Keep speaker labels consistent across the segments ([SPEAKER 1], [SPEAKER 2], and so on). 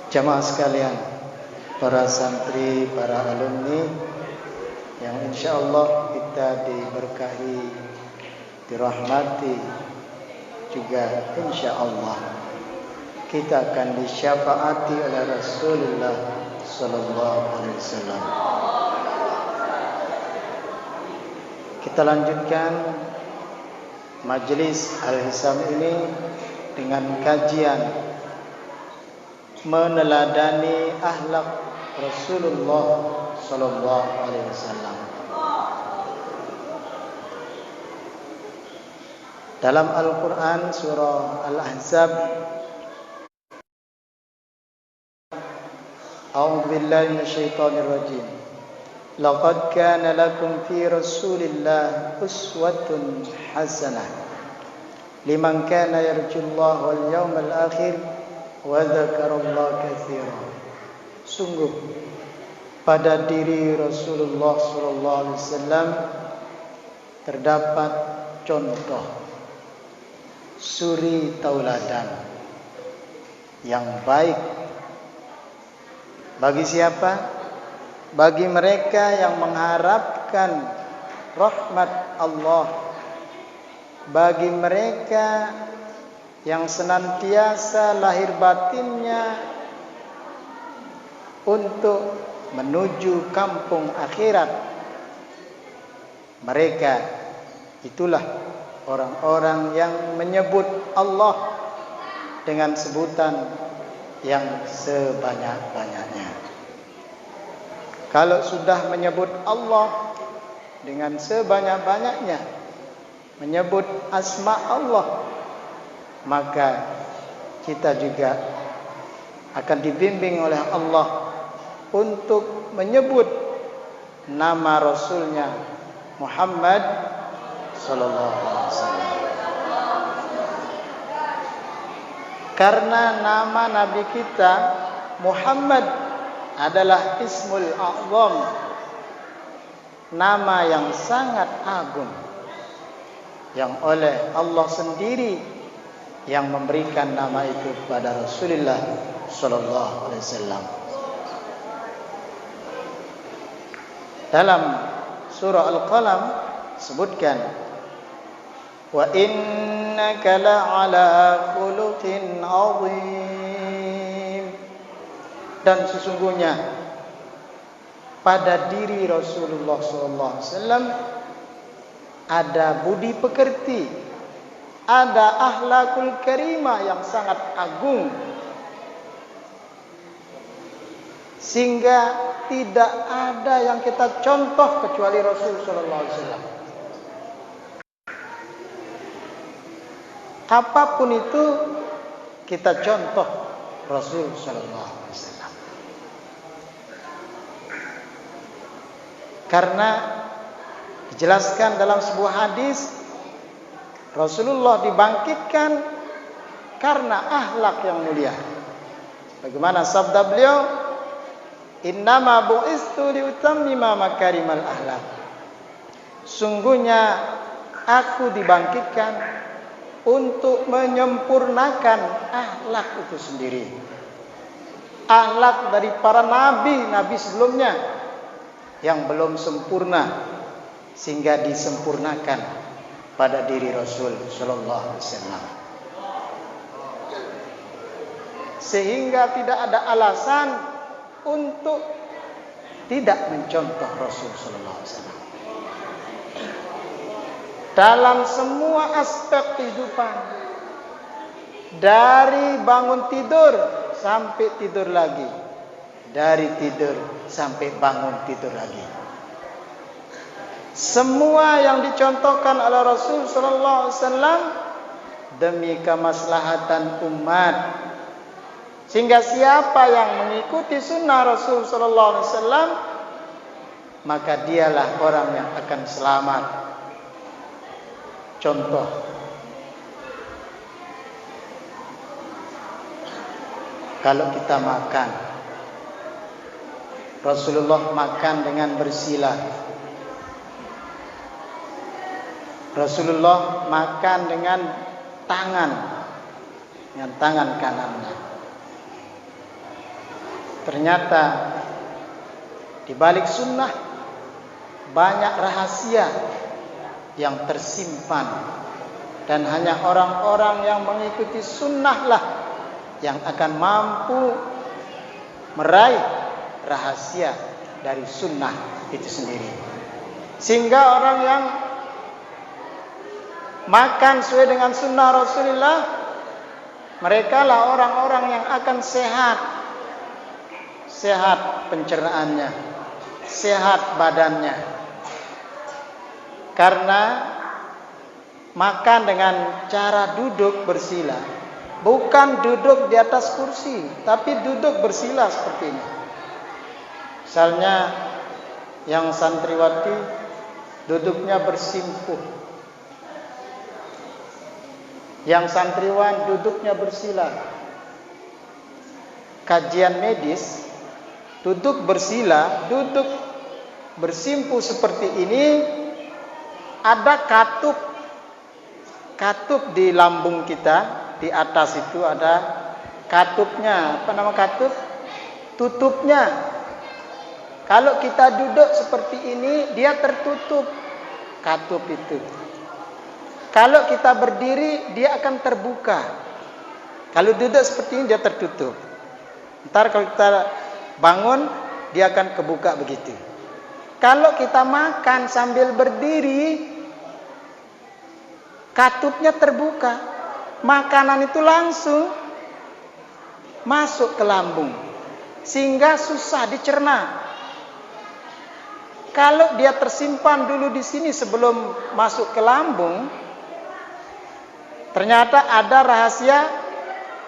[SPEAKER 1] Jamaah sekalian, para santri, para alumni yang insyaallah kita diberkahi, dirahmati, juga insyaallah kita akan disyafaati oleh Rasulullah sallallahu alaihi wasallam. Kita lanjutkan majelis Al-Hisam ini dengan kajian meneladani akhlak Rasulullah sallallahu alaihi wasallam. Dalam Al-Qur'an surah Al-Ahzab, A'udzu billahi minasyaitonir rajim. Laqad kana lakum fi Rasulillah uswatun hasanah liman kana yarjullaha wal yawmal akhir wa dzakarallaha katsiran. Sungguh pada diri Rasulullah sallallahu alaihi wasallam terdapat contoh suri tauladan yang baik. Bagi siapa? Bagi mereka yang mengharapkan rahmat Allah, bagi mereka yang senantiasa lahir batinnya untuk menuju kampung akhirat. Mereka itulah orang-orang yang menyebut Allah dengan sebutan yang sebanyak-banyaknya. Kalau sudah menyebut Allah dengan sebanyak-banyaknya, menyebut asma Allah, maka kita juga akan dibimbing oleh Allah untuk menyebut nama Rasulnya Muhammad sallallahu alaihi wasallam. Karena nama Nabi kita Muhammad adalah Ismul A'zam, nama yang sangat agung, yang oleh Allah sendiri yang memberikan nama itu kepada Rasulullah sallallahu alaihi wasallam. Dalam surah Al-Qalam sebutkan, wa innaka la'ala khuluqin 'azim. Dan sesungguhnya pada diri Rasulullah sallallahu alaihi wasallam ada budi pekerti, ada akhlakul karimah yang sangat agung, sehingga tidak ada yang kita contoh kecuali Rasul sallallahu alaihi wasallam. Apapun itu kita contoh Rasul sallallahu alaihi wasallam. Karena dijelaskan dalam sebuah hadis, Rasulullah dibangkitkan karena akhlak yang mulia. Bagaimana sabda beliau? Innama bu'istu liutammima makarimal akhlak. Sungguhnya aku dibangkitkan untuk menyempurnakan akhlak itu sendiri. Akhlak dari para nabi sebelumnya yang belum sempurna, sehingga disempurnakan pada diri Rasul sallallahu alaihi wasallam. Sehingga tidak ada alasan untuk tidak mencontoh Rasul sallallahu alaihi wasallam dalam semua aspek kehidupan, dari bangun tidur sampai tidur lagi, dari tidur sampai bangun tidur lagi. Semua yang dicontohkan oleh Rasul sallallahu alaihi wasallam demi kemaslahatan umat. Sehingga siapa yang mengikuti sunnah Rasul sallallahu alaihi wasallam, maka dialah orang yang akan selamat. Contoh, kalau kita makan, Rasulullah makan dengan bersila. Rasulullah makan dengan tangan kanannya. Ternyata di balik sunnah banyak rahasia yang tersimpan, dan hanya orang-orang yang mengikuti sunnahlah yang akan mampu meraih rahasia dari sunnah itu sendiri. Sehingga orang yang makan sesuai dengan sunnah Rasulullah, mereka lah orang-orang yang akan sehat pencernaannya, sehat badannya. Karena makan dengan cara duduk bersila, bukan duduk di atas kursi, tapi duduk bersila seperti ini. Misalnya yang santriwati duduknya bersimpuh, yang santriwan duduknya bersila. Kajian medis, duduk bersila, duduk bersimpuh seperti ini, ada katup di lambung kita, di atas itu ada katupnya. Apa nama katup? Tutupnya. Kalau kita duduk seperti ini, dia tertutup katup itu. Kalau kita berdiri, dia akan terbuka. Kalau duduk seperti ini, dia tertutup. Ntar kalau kita bangun, dia akan kebuka begitu. Kalau kita makan sambil berdiri, katupnya terbuka, makanan itu langsung masuk ke lambung, sehingga susah dicerna. Kalau dia tersimpan dulu di sini sebelum masuk ke lambung, ternyata ada rahasia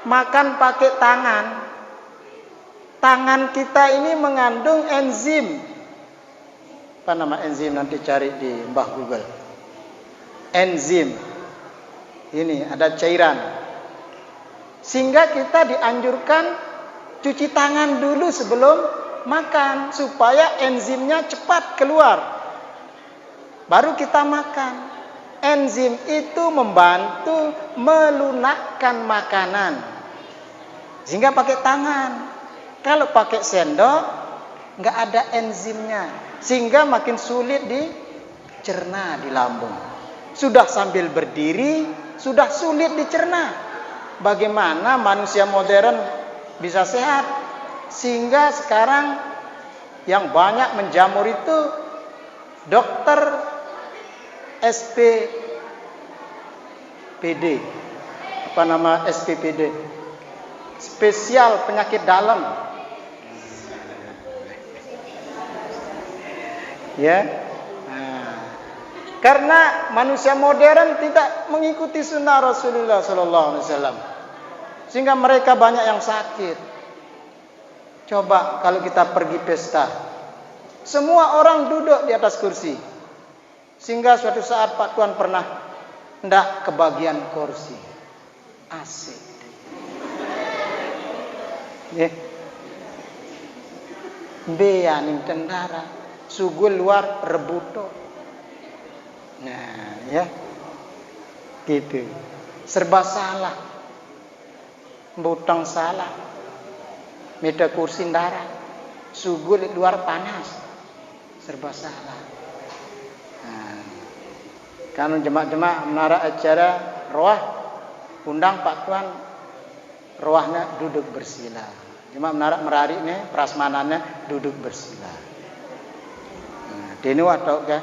[SPEAKER 1] makan pakai tangan. Tangan kita ini mengandung enzim. Apa nama enzim? Nanti cari di Mbah Google. Enzim. Ini ada cairan. Sehingga kita dianjurkan cuci tangan dulu sebelum makan, supaya enzimnya cepat keluar. Baru kita makan. Enzim itu membantu melunakkan makanan. Sehingga pakai tangan. Kalau pakai sendok, nggak ada enzimnya, sehingga makin sulit dicerna di lambung. Sudah sambil berdiri, sudah sulit dicerna. Bagaimana manusia modern bisa sehat? Sehingga sekarang yang banyak menjamur itu dokter SPPD. Apa nama SPPD? Spesial penyakit dalam. Ya, karena manusia modern tidak mengikuti sunnah Rasulullah SAW, sehingga mereka banyak yang sakit. Coba kalau kita pergi pesta, semua orang duduk di atas kursi, sehingga suatu saat Pak Tuan pernah hendak kebagian kursi, asik. Beyanin tendara. Sugul luar rebuto. Nah, ya. Gitu. Serba salah. Butang salah. Minta kursi ndara. Sugul luar panas. Serba salah. Nah. Kan jemaah-jemaah menara acara roah, undang Pak Tuan, roahnya duduk bersila. Jemaah menara merari nih, prasmanannya duduk bersila. Denu atau ke,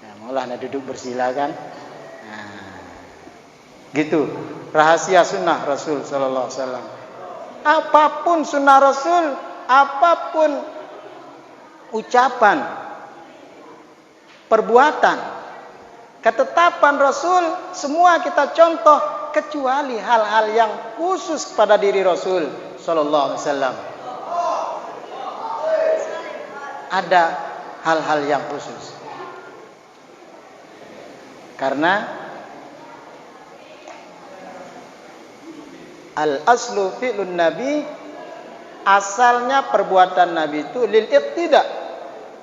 [SPEAKER 1] nah, mulanya duduk bersila kan, nah, gitu. Rahasia sunnah Rasul Sallallahu Alaihi Wasallam. Apapun sunnah Rasul, apapun ucapan, perbuatan, ketetapan Rasul, semua kita contoh, kecuali hal-hal yang khusus pada diri Rasul Sallallahu Alaihi Wasallam. Ada hal-hal yang khusus. Karena al-aslu fi'lun nabi, asalnya perbuatan Nabi itu lil iqtida,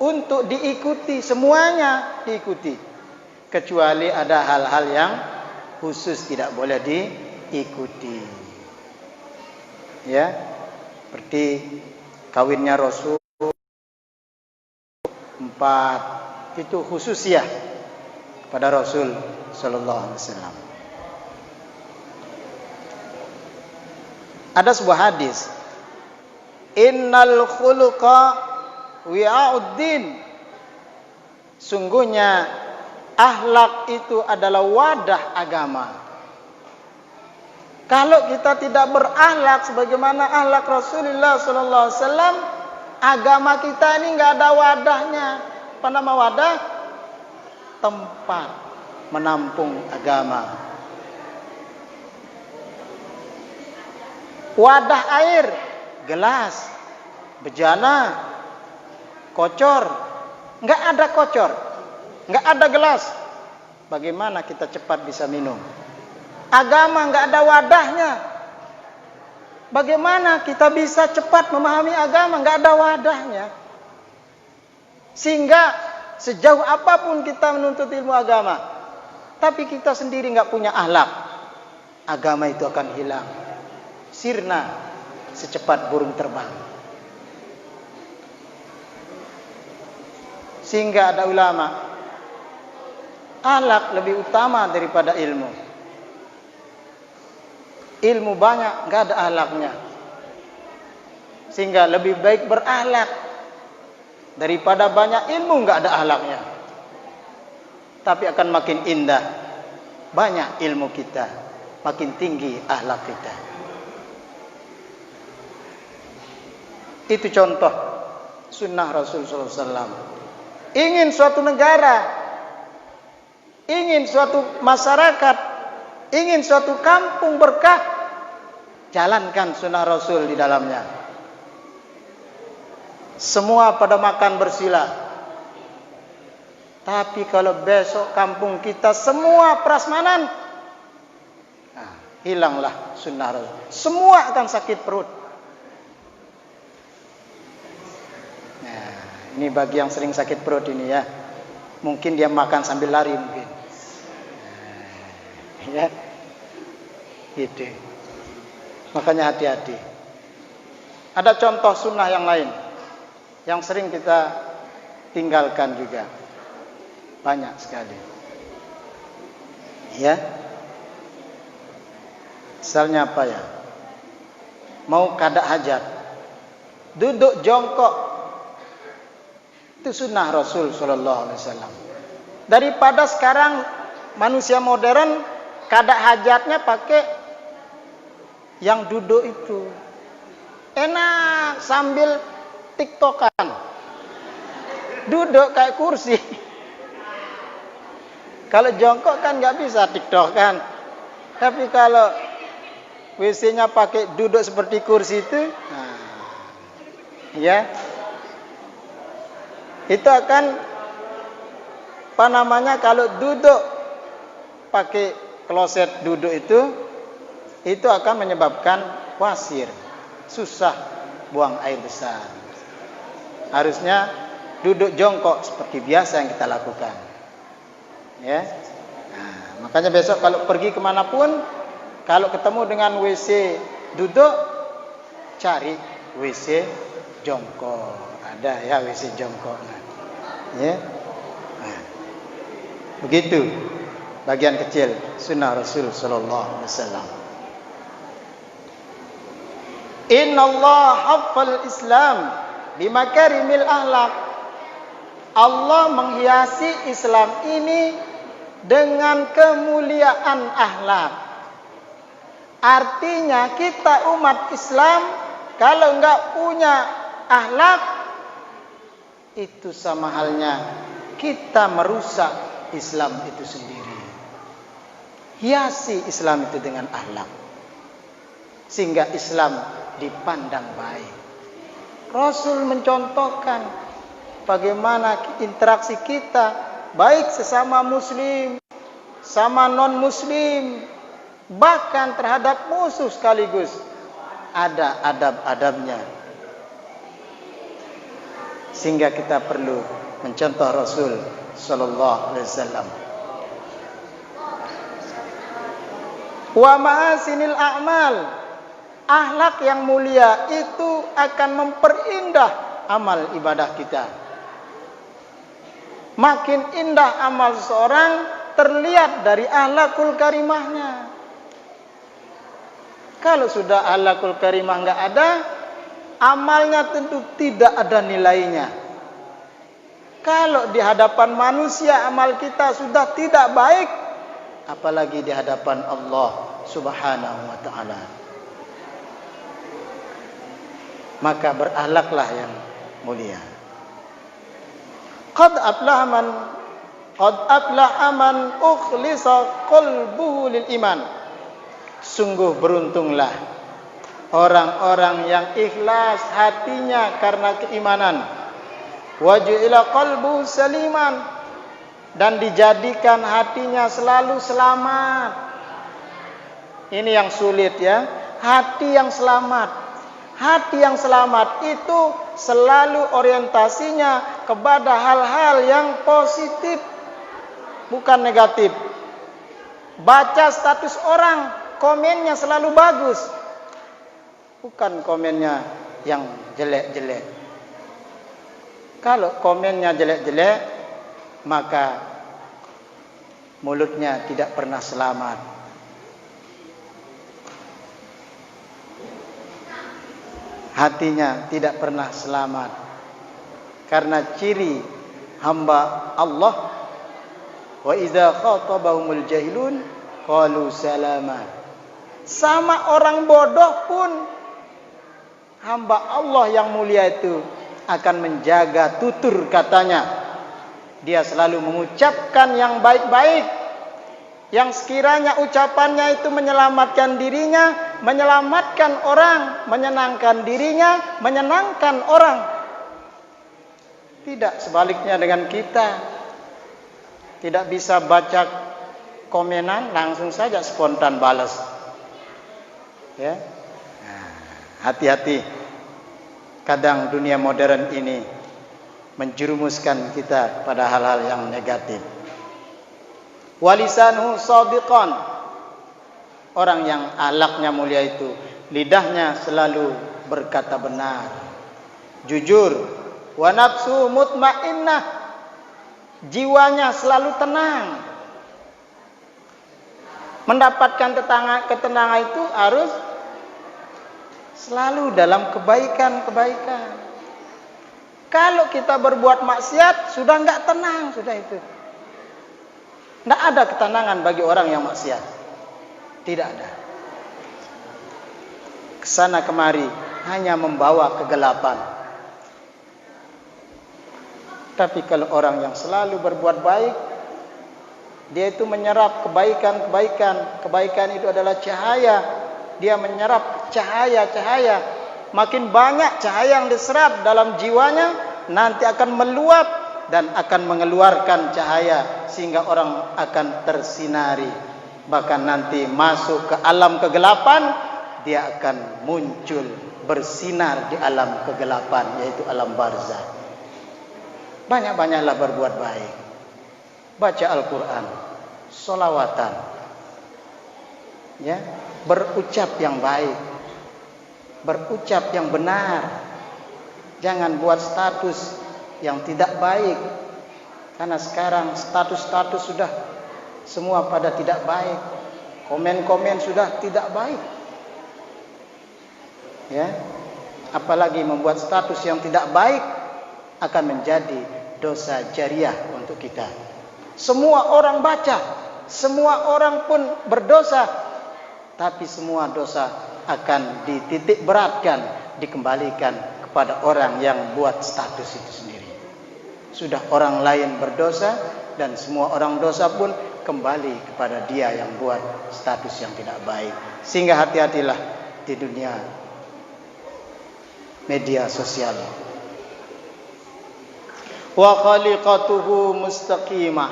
[SPEAKER 1] untuk diikuti, semuanya diikuti. Kecuali ada hal-hal yang khusus tidak boleh diikuti. Ya, seperti kawinnya Rasul 4, itu khususiyah pada Rasul sallallahu alaihi wasallam. Ada sebuah hadis, innal khuluqa wi'auddin, sungguhnya akhlak itu adalah wadah agama. Kalau kita tidak berakhlak sebagaimana akhlak Rasulullah sallallahu alaihi wasallam, agama kita ini enggak ada wadahnya. Apa nama wadah? Tempat menampung agama. Wadah air, gelas, bejana, kocor. Enggak ada kocor, enggak ada gelas. Bagaimana kita cepat bisa minum? Agama enggak ada wadahnya. Bagaimana kita bisa cepat memahami agama? Enggak ada wadahnya. Sehingga sejauh apapun kita menuntut ilmu agama, tapi kita sendiri enggak punya akhlak, agama itu akan hilang. Sirna secepat burung terbang. Sehingga ada ulama, akhlak lebih utama daripada ilmu. Ilmu banyak, enggak ada akhlaknya. Sehingga lebih baik berakhlak daripada banyak ilmu enggak ada akhlaknya. Tapi akan makin indah banyak ilmu kita, makin tinggi akhlak kita. Itu contoh sunnah Rasul sallallahu alaihi wasallam. Ingin suatu negara, ingin suatu masyarakat, ingin suatu kampung berkah, jalankan sunnah Rasul di dalamnya. Semua pada makan bersila. Tapi kalau besok kampung kita semua prasmanan, hilanglah sunnah Rasul. Semua akan sakit perut. Ini bagi yang sering sakit perut ini ya. Mungkin dia makan sambil lari mungkin. Ya. Gitu. Makanya hati-hati. Ada contoh sunnah yang lain yang sering kita tinggalkan juga. Banyak sekali. Ya. Misalnya apa ya? Mau kada hajat, duduk jongkok. Itu sunnah Rasul sallallahu alaihi wasallam. Daripada sekarang manusia modern kada hajatnya pakai yang duduk itu. Enak sambil tiktokan. Duduk kayak kursi. Kalau jongkok kan nggak bisa tiktokan. Tapi kalau WC-nya pakai duduk seperti kursi itu, ya. Itu akan kalau duduk pakai kloset duduk itu akan menyebabkan wasir, susah buang air besar. Harusnya duduk jongkok seperti biasa yang kita lakukan. Ya. Nah, makanya besok kalau pergi kemanapun, kalau ketemu dengan WC duduk, cari WC jongkok. Ada ya WC jongkok. Ya. Nah, begitu bagian kecil sunnah Rasul sallallahu alaihi wasallam. Innallaha haffal Islam bimakarimil akhlak. Allah menghiasi Islam ini dengan kemuliaan akhlak. Artinya kita umat Islam kalau enggak punya akhlak, itu sama halnya kita merusak Islam itu sendiri. Hiasi Islam itu dengan akhlak, sehingga Islam dipandang baik. Rasul mencontohkan bagaimana interaksi kita, baik sesama muslim, sama non muslim, bahkan terhadap musuh sekaligus. Ada adab-adabnya. Sehingga kita perlu mencontoh Rasul sallallahu alaihi wasallam. Wa ma'asinil a'mal, Akhlak yang mulia itu akan memperindah amal ibadah kita. Makin indah amal seseorang terlihat dari akhlakul karimahnya. Kalau sudah akhlakul karimah enggak ada, amalnya tentu tidak ada nilainya. Kalau di hadapan manusia amal kita sudah tidak baik, apalagi di hadapan Allah Subhanahu wa taala. Maka berakhlaklah yang mulia. Qad aflaha man ukhlisa qalbuhu lil iman. Sungguh beruntunglah orang-orang yang ikhlas hatinya karena keimanan. Waju'ila qalbuhu saliman, dan dijadikan hatinya selalu selamat. Ini yang sulit ya, hati yang selamat. Hati yang selamat itu selalu orientasinya kepada hal-hal yang positif, bukan negatif. Baca status orang, komennya selalu bagus, bukan komennya yang jelek-jelek. Kalau komennya jelek-jelek, maka mulutnya tidak pernah selamat. Hatinya tidak pernah selamat. Karena ciri hamba Allah, wa idza khatabahumul jahilun qalu salama. Sama orang bodoh pun hamba Allah yang mulia itu akan menjaga tutur katanya. Dia selalu mengucapkan yang baik-baik, yang sekiranya ucapannya itu menyelamatkan dirinya, menyelamatkan orang, menyenangkan dirinya, menyenangkan orang. Tidak sebaliknya dengan kita. Tidak bisa baca komenan langsung saja spontan balas. Ya. Hati-hati. Kadang dunia modern ini menjerumuskan kita pada hal-hal yang negatif. Walisanhu sadiqan. Orang yang akhlaknya mulia itu lidahnya selalu berkata benar, jujur. Wa nafsu mutmainnah. Jiwanya selalu tenang. Mendapatkan ketenangan itu harus selalu dalam kebaikan-kebaikan. Kalau kita berbuat maksiat sudah enggak tenang, sudah itu. Tidak ada ketenangan bagi orang yang maksiat. Tidak ada. Kesana kemari hanya membawa kegelapan. Tapi kalau orang yang selalu berbuat baik, dia itu menyerap kebaikan-kebaikan. Kebaikan itu adalah cahaya. Dia menyerap cahaya-cahaya. Makin banyak cahaya yang diserap dalam jiwanya, nanti akan meluap dan akan mengeluarkan cahaya sehingga orang akan tersinari. Bahkan nanti masuk ke alam kegelapan, dia akan muncul bersinar di alam kegelapan, yaitu alam barzah. Banyak-banyaklah berbuat baik, baca Al-Quran, sholawatan, ya, berucap yang baik, berucap yang benar. Jangan buat status yang tidak baik. Karena sekarang status-status sudah semua pada tidak baik. Komen-komen sudah tidak baik. Ya. Apalagi membuat status yang tidak baik akan menjadi dosa jariah untuk kita. Semua orang baca, semua orang pun berdosa, tapi semua dosa akan dititik beratkan, dikembalikan kepada orang yang buat status itu sendiri. Sudah orang lain berdosa dan semua orang dosa pun kembali kepada dia yang buat status yang tidak baik. Sehingga hati-hatilah di dunia media sosial. Wa khaliqatuhu mustaqimah.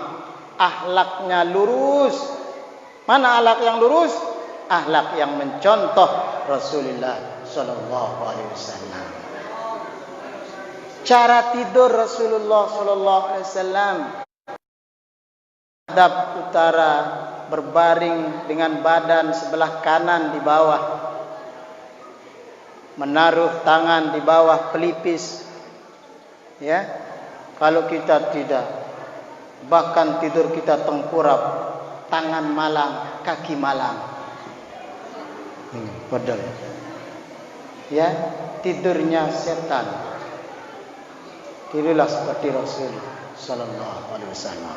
[SPEAKER 1] Akhlaknya lurus. Mana akhlak yang lurus? Akhlak yang mencontoh Rasulullah sallallahu alaihi wasallam. Cara tidur Rasulullah sallallahu alaihi wasallam, hadap utara, berbaring dengan badan sebelah kanan di bawah. menaruh tangan di bawah pelipis. Ya, kalau kita tidak, bahkan tidur kita tengkurap, tangan malang, kaki malang. Padahal, ya, tidurnya setan. Tidurlah seperti Rasul Sallallahu Alaihi Wasallam.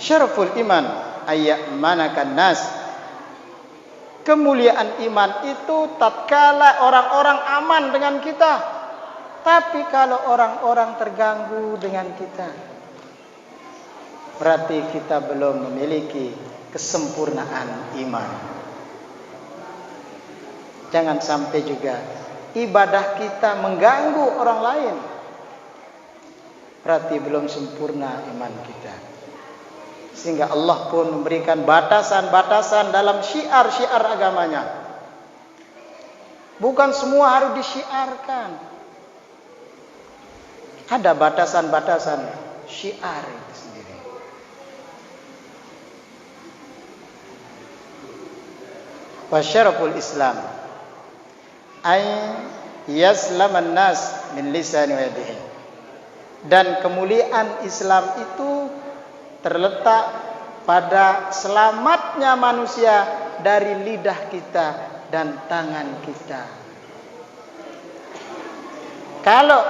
[SPEAKER 1] Syaraful iman ayyamanakan nas. Kemuliaan iman itu tatkala orang-orang aman dengan kita. Tapi kalau orang-orang terganggu dengan kita, berarti kita belum memiliki kesempurnaan iman. Jangan sampai juga ibadah kita mengganggu orang lain, berarti belum sempurna iman kita. Sehingga Allah pun memberikan batasan-batasan dalam syiar-syiar agamanya. Bukan semua harus disyiarkan. Ada batasan-batasan syiar itu sendiri. Wasyaraful Islam ay yaslaman nas min lisani wa yadihi. Dan kemuliaan Islam itu terletak pada selamatnya manusia dari lidah kita dan tangan kita. Kalau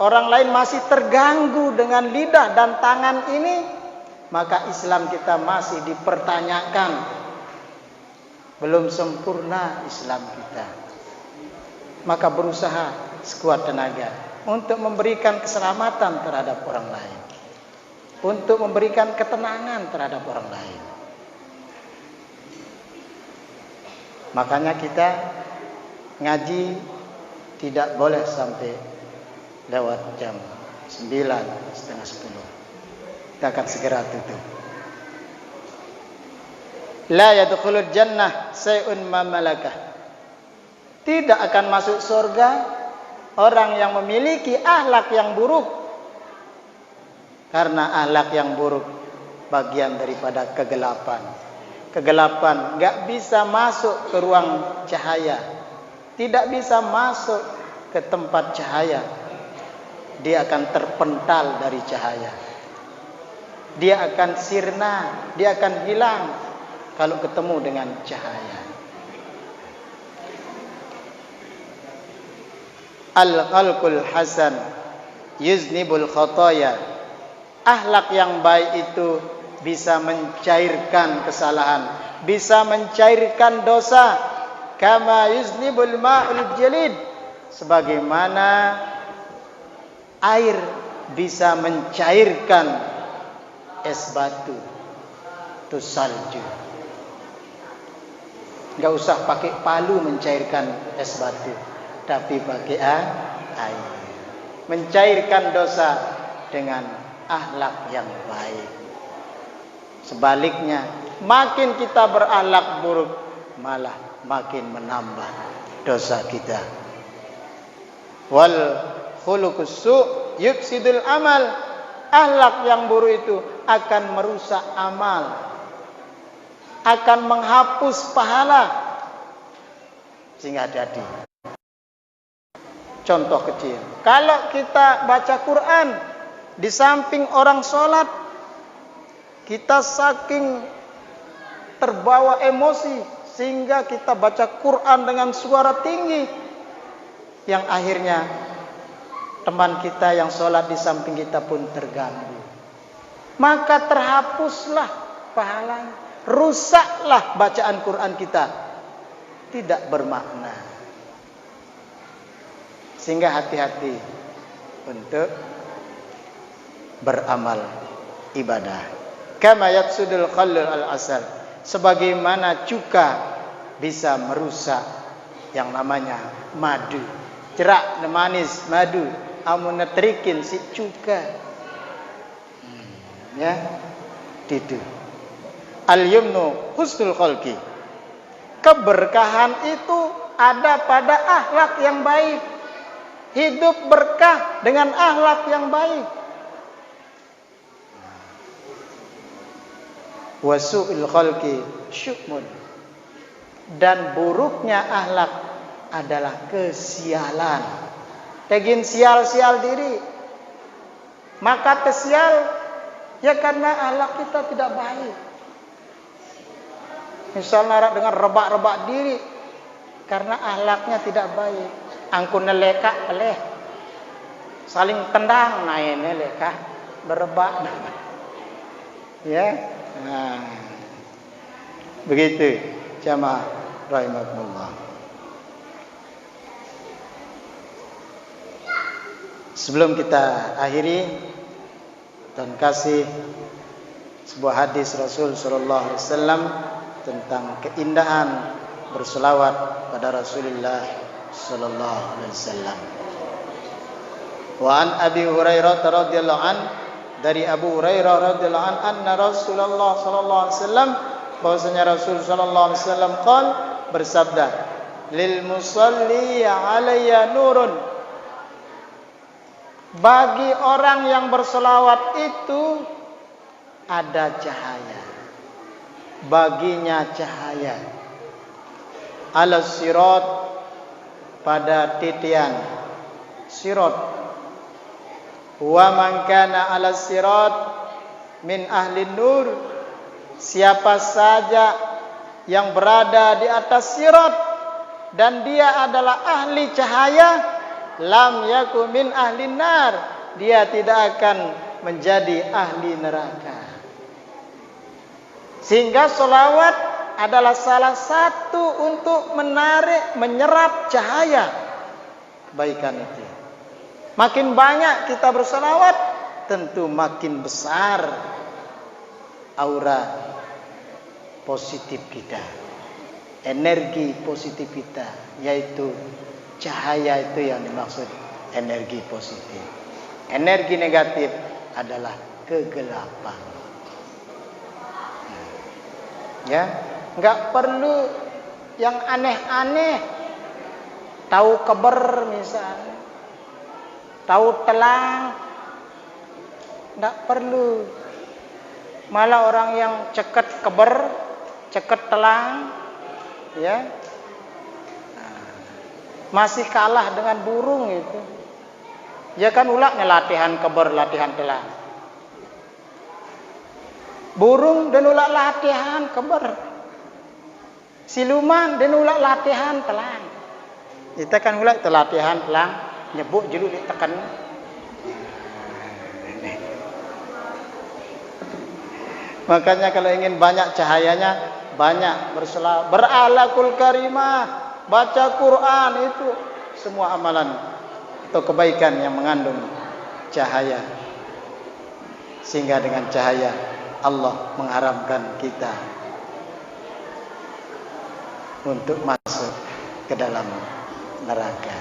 [SPEAKER 1] orang lain masih terganggu dengan lidah dan tangan ini, maka Islam kita masih dipertanyakan. Belum sempurna Islam kita. Maka berusaha sekuat tenaga untuk memberikan keselamatan terhadap orang lain, untuk memberikan ketenangan terhadap orang lain. Makanya kita ngaji tidak boleh sampai lewat jam 9, setengah 10. Kita akan segera tutup. La yadkhulul jannah say'un ma malakah. Tidak akan masuk surga orang yang memiliki akhlak yang buruk. Karena akhlak yang buruk bagian daripada kegelapan. Kegelapan enggak bisa masuk ke ruang cahaya. Tidak bisa masuk ke tempat cahaya. Dia akan terpental dari cahaya. Dia akan sirna, dia akan hilang kalau ketemu dengan cahaya. Al-khalqul hasan yuznibul khataya. Akhlak yang baik itu bisa mencairkan kesalahan, bisa mencairkan dosa. Kama yuznibul ma'ul jalid, sebagaimana air bisa mencairkan es batu, itu salju. Enggak usah pakai palu mencairkan es batu, tapi pakai air. Mencairkan dosa dengan akhlak yang baik. Sebaliknya, makin kita berakhlak buruk, malah makin menambah dosa kita. Wal khuluqus su' yufsidul amal. Akhlak yang buruk itu akan merusak amal, akan menghapus pahala. Sehingga hati-hati. Contoh kecil, kalau kita baca Quran di samping orang sholat, kita saking terbawa emosi sehingga kita baca Quran dengan suara tinggi, yang akhirnya teman kita yang sholat di samping kita pun terganggu. Maka terhapuslah pahalanya, rusaklah bacaan Quran kita, tidak bermakna. Sehingga hati-hati untuk beramal ibadah. Kama yafsudul khallul al-asal, sebagaimana cuka bisa merusak yang namanya madu. Cerak manis madu, amun netrikin si cuka. Ya, itu. Al-yumnu husnul khalqi. Keberkahan itu ada pada akhlak yang baik. Hidup berkah dengan akhlak yang baik. Wasu'il khalqi syukmun. Dan buruknya akhlak adalah kesialan. Tegin sial-sial diri. Maka tersial ya karena akhlak kita tidak baik. Misalnya dengan rebak-rebak diri karena akhlaknya tidak baik. Angkun neleka peleh. Saling tendang naik neleka berebak. Ya. Nah. Begitu jamaah rahimakumullah. Sebelum kita akhiri dan kasih sebuah hadis Rasul sallallahu alaihi wasallam tentang keindahan berselawat pada Rasulullah sallallahu alaihi wasallam. Wa an Abi Hurairah radhiyallahu an, dari Abu Hurairah radhiyallahu an, anna Rasulullah sallallahu alaihi wasallam, bahwasanya Rasul sallallahu alaihi wasallam qol, bersabda, lil musalli alayya nurun, bagi orang yang berselawat itu ada cahaya, baginya cahaya, ala sirat, pada titian sirat, wa man kana ala sirat min ahli nur, siapa saja yang berada di atas sirat dan dia adalah ahli cahaya, lam yaku min ahli nar, dia tidak akan menjadi ahli neraka. Sehingga selawat adalah salah satu untuk menyerap cahaya kebaikan itu. Makin banyak kita berselawat, tentu makin besar aura positif kita, energi positif kita, yaitu cahaya itu yang dimaksud energi positif. Energi negatif adalah kegelapan. Ya, enggak perlu yang aneh-aneh. Tahu keber misalnya, tahu telang, enggak perlu. Malah orang yang ceket keber, ceket telang, ya, masih kalah dengan burung itu. Ya kan ulaknya latihan keber, latihan telang. Burung dan ulak latihan keber. Siluman dan ulak latihan telang. Kita kan ulak latihan telang, nyebut jeluk ditekan. Makanya kalau ingin banyak cahayanya, banyak berselawat, beralakul karimah, baca Quran, itu semua amalan atau kebaikan yang mengandung cahaya. Sehingga dengan cahaya Allah mengharamkan kita untuk masuk ke dalam neraka.